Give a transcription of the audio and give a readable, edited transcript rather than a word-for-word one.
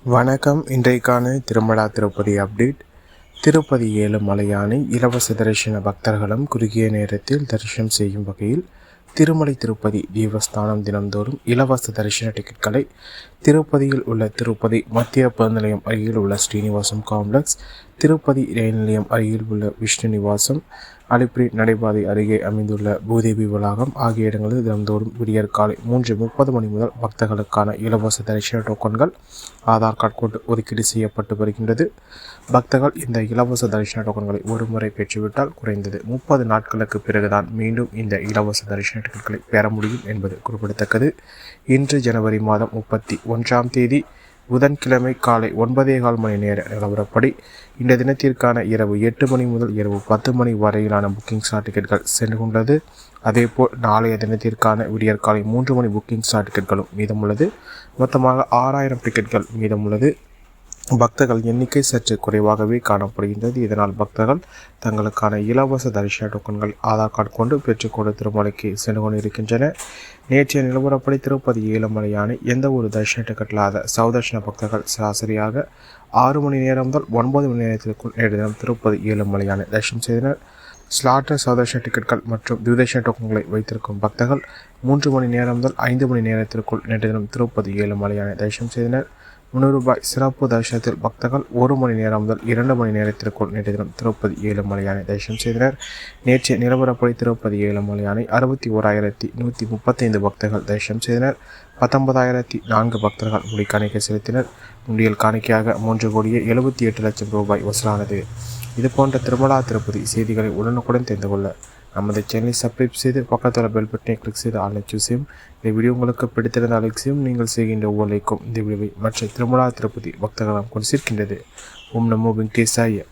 வணக்கம். இன்றைக்கான திருமலா திருப்பதி அப்டேட். திருப்பதி ஏழுமலையானை இலவச தரிசன பக்தர்களும் குறுகிய நேரத்தில் தரிசனம் செய்யும் வகையில் திருமலை திருப்பதி தேவஸ்தானம் தினந்தோறும் இலவச தரிசன டிக்கெட்களை திருப்பதியில் உள்ள திருப்பதி மத்திய பேருந்து நிலையம் அருகில் உள்ள ஸ்ரீனிவாசம் காம்ப்ளெக்ஸ், திருப்பதி ரயில் நிலையம் அருகில் உள்ள விஷ்ணு நிவாசம், அலிப்பிரி நடைபாதை அருகே அமைந்துள்ள பூதேவி வளாகம் ஆகிய இடங்களில் தினந்தோறும் விடியற் காலை 3:30 மணி முதல் பக்தர்களுக்கான இலவச தரிசன டோக்கன்கள் ஆதார் கார்டு கொண்டு ஒதுக்கீடு செய்யப்பட்டு வருகின்றது. பக்தர்கள் இந்த இலவச தரிசன டோக்கன்களை ஒருமுறை பெற்றுவிட்டால் குறைந்தது 30 நாட்களுக்கு பிறகுதான் மீண்டும் இந்த இலவச தரிசன டிக்கெட்களை பெற முடியும் என்பது குறிப்பிடத்தக்கது. இன்று ஜனவரி மாதம் 31ஆம் தேதி புதன்கிழமை காலை 9:15 மணி நேர நிலவரப்படி இந்த தினத்திற்கான இரவு 8 மணி முதல் இரவு 10 மணி வரையிலான புக்கிங் ஸ்லாட் டிக்கெட்கள் சென்றுள்ளது. அதேபோல் நாளைய தினத்திற்கான விடியற்காலை 3 மணி புக்கிங் ஸ்லாட் டிக்கெட்களும் மீதமுள்ளது. மொத்தமாக 6000 டிக்கெட்கள் மீதமுள்ளது. பக்தர்கள் எண்ணிக்கை சற்று குறைவாகவே காணப்படுகின்றது. இதனால் பக்தர்கள் தங்களுக்கான இலவச தரிசன டோக்கன்கள் ஆதார் கார்டு கொண்டு பெற்றுக்கொண்டு திருமலைக்கு சென்று கொண்டிருக்கின்றனர். நேற்றைய நிலவரப்படி திருப்பதி ஏழுமலையானை எந்த ஒரு தரிசன டிக்கெட் இல்லாத சௌதர்ஷன பக்தர்கள் சராசரியாக 6 மணி நேரம் முதல் 9 மணி நேரத்திற்குள் நேற்று தினம் திருப்பதி ஏழுமலையானை தரிசனம் செய்தனர். ஸ்லாட்டர் சௌதர்ஷன டிக்கெட்கள் மற்றும் திவ்தர்ஷன டோக்கன்களை வைத்திருக்கும் பக்தர்கள் 3 மணி நேரம் முதல் 5 மணி நேரத்திற்குள் நேற்று தினம் திருப்பதி ஏழுமலையானை தரிசனம் செய்தனர். ₹300 சிறப்பு தரிசனத்தில் பக்தர்கள் 1 மணி நேரம் முதல் 2 மணி நேரத்திற்குள் நேற்று தினம் திருப்பதி ஏழுமலையானை தரிசனம் செய்தனர். நேற்றைய நிலவரப்படி திருப்பதி ஏழுமலையானை 61,135 பக்தர்கள் தரிசனம் செய்தனர். 19,004 பக்தர்கள் முடி காணிக்கை செலுத்தினர். முண்டியல் காணிக்கையாக ₹3,78,00,000 வசூலானது. இதுபோன்ற திருமலா திருப்பதி செய்திகளை உடனுக்குடன் தெரிந்து கொள்ள நமது சேனலை சப்ஸ்கிரைப் செய்து பக்கத்தில் பெல் பட்டனை கிளிக் செய்து ஆல் சூஸ் செய்யும். இந்த வீடியோ உங்களுக்கு பிடித்திருந்த அலட்சியம் நீங்கள் செய்கின்ற ஒவ்வொரு லைக்கும் இந்த வீடியோவை மற்ற திருமலா திருப்பதி பக்தர்களும் கொண்டு சேர்க்கின்றது. ஓம் நமோ வெங்கடேசாய.